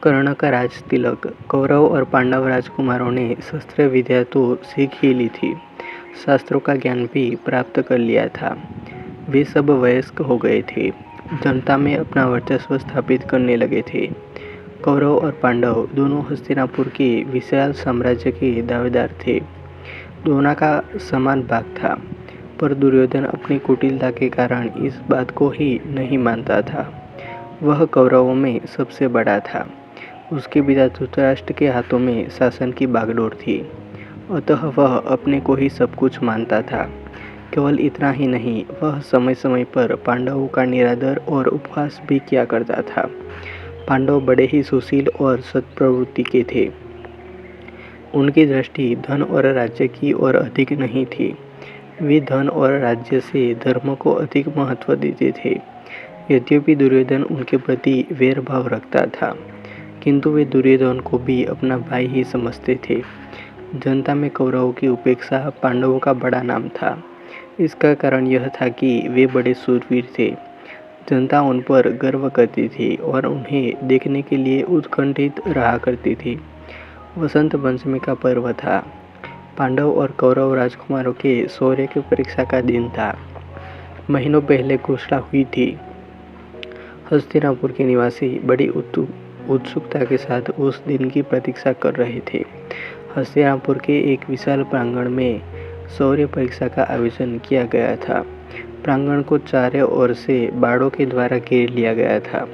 कर्ण का राज तिलक। कौरव और पांडव राजकुमारों ने शस्त्र विद्या तो सीख ही ली थी, शास्त्रों का ज्ञान भी प्राप्त कर लिया था। वे सब वयस्क हो गए थे, जनता में अपना वर्चस्व स्थापित करने लगे थे। कौरव और पांडव दोनों हस्तिनापुर के विशाल साम्राज्य के दावेदार थे। दोनों का समान भाग था, पर दुर्योधन अपनी कुटिलता के कारण इस बात को ही नहीं मानता था। वह कौरवों में सबसे बड़ा था। उसके पिता धृतराष्ट्र के हाथों में शासन की बागडोर थी, अतः वह अपने को ही सब कुछ मानता था। केवल इतना ही नहीं, वह समय समय पर पांडवों का निरादर और उपहास भी किया करता था। पांडव बड़े ही सुशील और सत्प्रवृत्ति के थे। उनकी दृष्टि धन और राज्य की ओर अधिक नहीं थी। वे धन और राज्य से धर्म को अधिक महत्व देते थे। यद्यपि दुर्योधन उनके प्रति वैर भाव रखता था, किंतु वे दुर्योधन को भी अपना भाई ही समझते थे। जनता में कौरवों की उपेक्षा पांडवों का बड़ा नाम था। इसका कारण यह था कि वे बड़े शूरवीर थे। जनता उन पर गर्व करती थी और उन्हें देखने के लिए उत्कंठित रहा करती थी। वसंत पंचमी का पर्व था। पांडव और कौरव राजकुमारों के शौर्य की परीक्षा का दिन था। महीनों पहले घोषणा हुई थी। हस्तिनापुर के निवासी बड़ी उत्सुकता के साथ उस दिन की प्रतीक्षा कर रहे थे। हस्तिनापुर के एक विशाल प्रांगण में शौर्य परीक्षा का आयोजन किया गया था। प्रांगण को चारों ओर से बाड़ों के द्वारा घेर लिया गया था।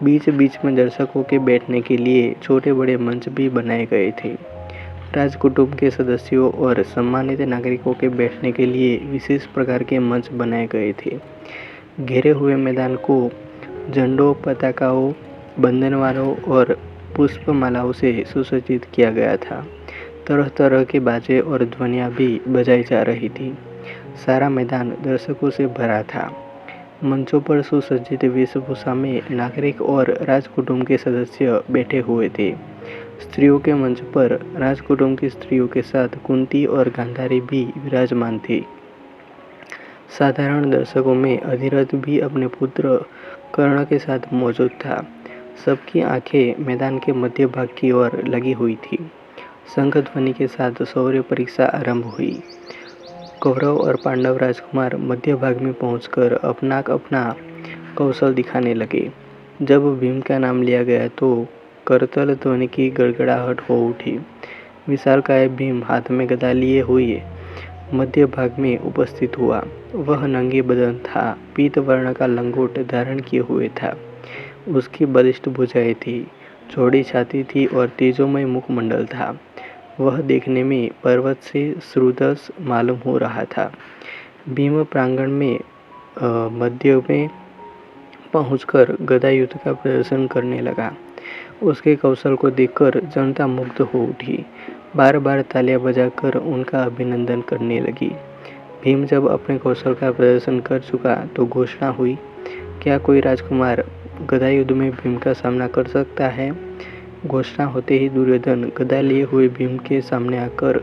बीच बीच में दर्शकों के बैठने के लिए छोटे बड़े मंच भी बनाए गए थे। राजकुटुंब के सदस्यों और सम्मानित नागरिकों के बैठने के लिए विशेष प्रकार के मंच बनाए गए थे। घेरे हुए मैदान को झंडों, पताकाओं, बंधनवारों और पुष्पमालाओं से सुसज्जित किया गया था। तरह तरह के बाजे और ध्वनियाँ भी बजाई जा रही थी। सारा मैदान दर्शकों से भरा था। मंचों पर सुसज्जित वेशभूषा में नागरिक और राजकुटुंब के सदस्य बैठे हुए थे। स्त्रियों के मंच पर राजकुटुंब की स्त्रियों के साथ कुंती और गांधारी भी विराजमान थी। साधारण दर्शकों में अधिरथ भी अपने पुत्र कर्ण के साथ मौजूद था। सबकी आंखें मैदान के मध्य भाग की ओर लगी हुई थी। शंख ध्वनि के साथ शौर्य परीक्षा आरंभ हुई। कौरव और पांडव राजकुमार मध्य भाग में पहुंचकर अपना अपना कौशल दिखाने लगे। जब भीम का नाम लिया गया तो करतल ध्वनि की गड़गड़ाहट हो उठी। विशालकाय भीम हाथ में गदा लिए हुए मध्य भाग में उपस्थित हुआ। वह नंगे बदन था, पीत वर्ण का लंगोट धारण किए हुए था। उसकी बलिष्ठ भुजाएं थी, चौड़ी छाती थी और तेजोमय मुखमंडल था। वह देखने में पर्वत से सुदृढ़ मालूम हो रहा था। भीम प्रांगण में मध्य में पहुंचकर गदा युद्ध का प्रदर्शन करने लगा। उसके कौशल को देखकर जनता मुग्ध हो उठी। बार बार तालियां बजाकर उनका अभिनंदन करने लगी। भीम जब अपने कौशल का प्रदर्शन कर चुका तो घोषणा हुई, क्या कोई राजकुमार गदा युद्ध में भीम का सामना कर सकता है? घोषणा होते ही दुर्योधन गदा लिए हुए भीम के सामने आकर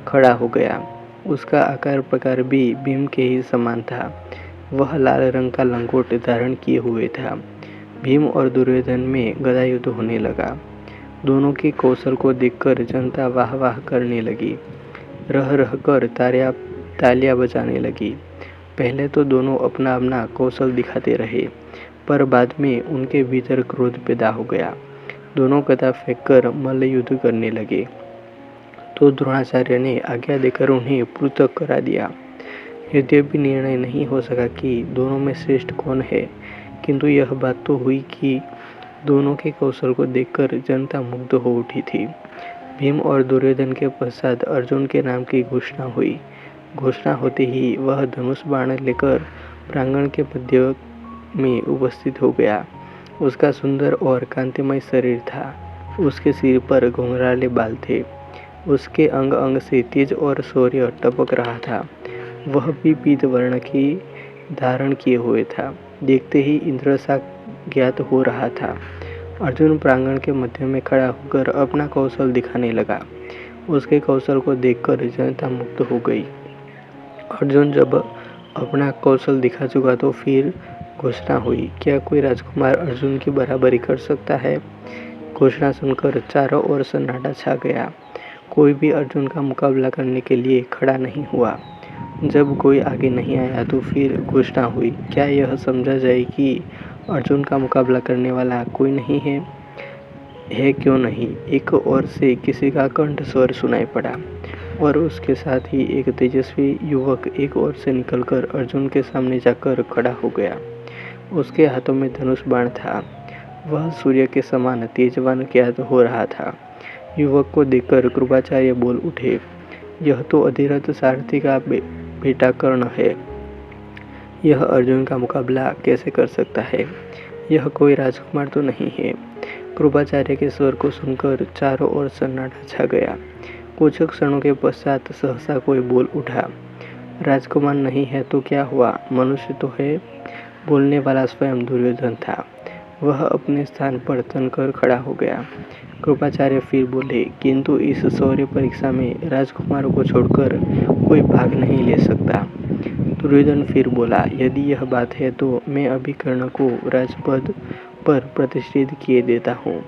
खड़ा हो गया। उसका आकार प्रकार भी भीम के ही समान था। वह लाल रंग का लंगोट धारण किए हुए था। भीम और दुर्योधन में गदा युद्ध होने लगा। दोनों के कौशल को देखकर जनता वाह वाह करने लगी। रह रह कर तालियां बजाने लगी। पहले तो दोनों अपना अपना कौशल दिखाते रहे, पर बाद में उनके भीतर क्रोध पैदा हो गया। दोनों गदा फेंककर मल्ल युद्ध करने लगे। तो द्रोणाचार्य ने आज्ञा देकर उन्हें पृथक करा दिया। यद्यपि निर्णय नहीं हो सका कि दोनों में श्रेष्ठ कौन है, किंतु यह बात तो हुई कि दोनों के कौशल को देखकर जनता मुग्ध हो उठी थी। भीम और दुर्योधन के पश्चात अर्जुन के नाम की घोषणा हुई। घोषणा होते ही वह धनुष बाण लेकर प्रांगण के मध्य में उपस्थित हो गया। उसका सुंदर और कांतिमय शरीर था। उसके सिर पर घुंघराले बाल थे। उसके अंग अंग से तेज और शौर्य टपक रहा था। वह भी पीत वर्ण की धारण किए हुए था। देखते ही इंद्र सा ज्ञात हो रहा था। अर्जुन प्रांगण के मध्य में खड़ा होकर अपना कौशल दिखाने लगा। उसके कौशल को देखकर जनता मुग्ध हो गई। अर्जुन जब अपना कौशल दिखा चुका तो फिर घोषणा हुई, क्या कोई राजकुमार अर्जुन की बराबरी कर सकता है? घोषणा सुनकर चारों ओर सन्नाटा छा गया। कोई भी अर्जुन का मुकाबला करने के लिए खड़ा नहीं हुआ। जब कोई आगे नहीं आया तो फिर घोषणा हुई। क्या यह समझा जाए कि अर्जुन का मुकाबला करने वाला कोई नहीं है? क्यों नहीं? एक ओर से किसी का कंठ स्वर सुनाई पड़ा और उसके साथ ही एक तेजस्वी युवक एक ओर से निकलकर अर्जुन के सामने जाकर खड़ा हो गया। उसके हाथों में धनुष बाण था। वह सूर्य के समान तेजवान ज्ञात हो रहा था। युवक को देखकर कृपाचार्य बोल उठे, यह तो अधिरथ सारथी का बेटा कर्ण है। यह अर्जुन का मुकाबला कैसे कर सकता है? यह कोई राजकुमार तो नहीं है। कृपाचार्य के स्वर को सुनकर चारों ओर सन्नाटा छा गया। कुछ क्षणों के पश्चात सहसा कोई बोल उठा, राजकुमार नहीं है तो क्या हुआ, मनुष्य तो है। बोलने वाला स्वयं दुर्योधन था। वह अपने स्थान पर तनकर खड़ा हो गया। कृपाचार्य फिर बोले, किंतु इस शौर्य परीक्षा में राजकुमारों को छोड़कर कोई भाग नहीं ले सकता। दुर्योधन फिर बोला, यदि यह बात है तो मैं अभी कर्ण को राजपद पर प्रतिष्ठित किए देता हूँ।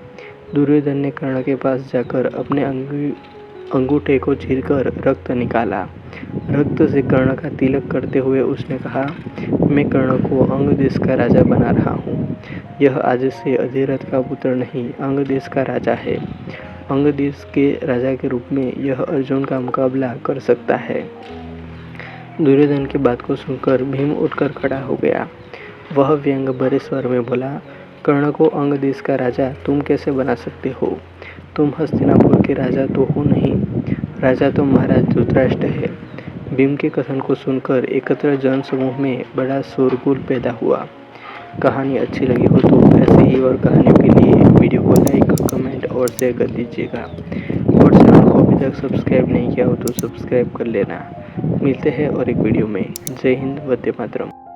दुर्योधन ने कर्ण के पास जाकर अपने अंगूठे को चीरकर रक्त निकाला। रक्त से कर्ण का तिलक करते हुए उसने कहा, मैं कर्ण को अंग देश का राजा बना रहा हूँ। यह आज से अधिरथ का पुत्र नहीं, अंग देश का राजा है। अंग देश के राजा के रूप में यह अर्जुन का मुकाबला कर सकता है। दुर्योधन की बात को सुनकर भीम उठकर खड़ा हो गया। वह व्यंग भरे स्वर में बोला, कर्ण को अंग देश का राजा तुम कैसे बना सकते हो? तुम हस्तिनापुर के राजा तो हो नहीं, राजा तो महाराज धृतराष्ट्र है। भीम के कथन को सुनकर एकत्र जन समूह में बड़ा शोरगुल पैदा हुआ। कहानी अच्छी लगी हो तो ऐसे ही और कहानियों के लिए वीडियो को लाइक, कमेंट और शेयर कर दीजिएगा और चैनल को अभी तक सब्सक्राइब नहीं किया हो तो सब्सक्राइब कर लेना। मिलते हैं और एक वीडियो में। जय हिंद, वंदे मातरम।